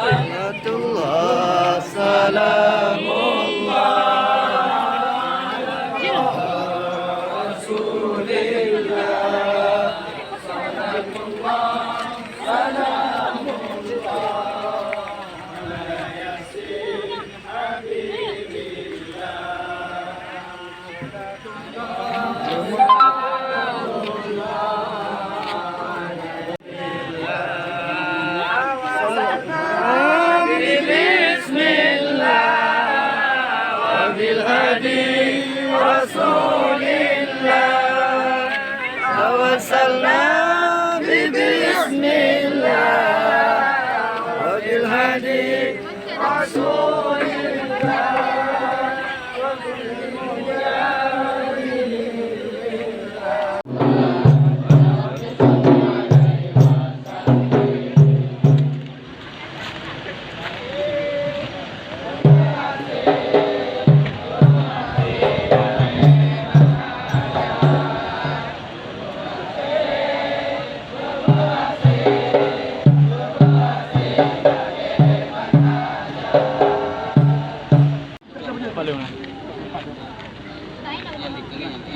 Salatullah, salamullah Rasulillah. Salatullah, salamullah ala yasin بالهدي رسول الله توسلنا بسم الله وبالهدي رسول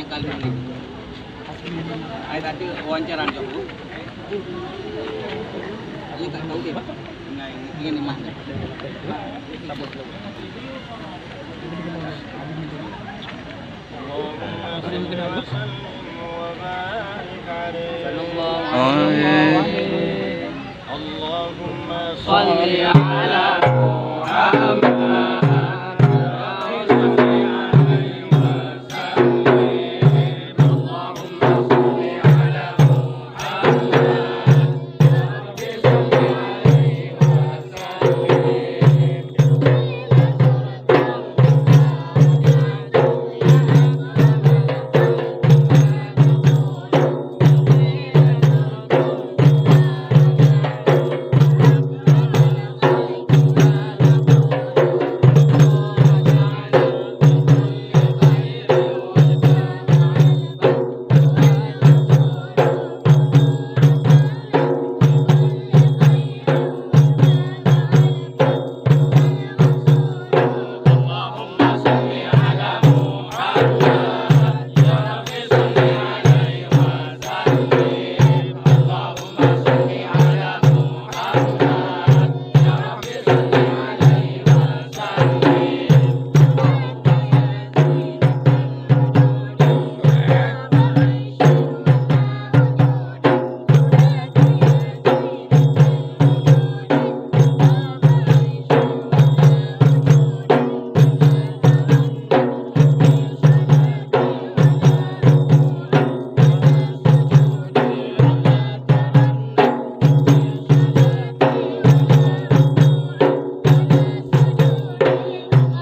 yang kali ini. Saya tadi wawancara dengan Bu. Ini tak tahu dia. Ini ni mana? Allahumma salli ala Muhammad.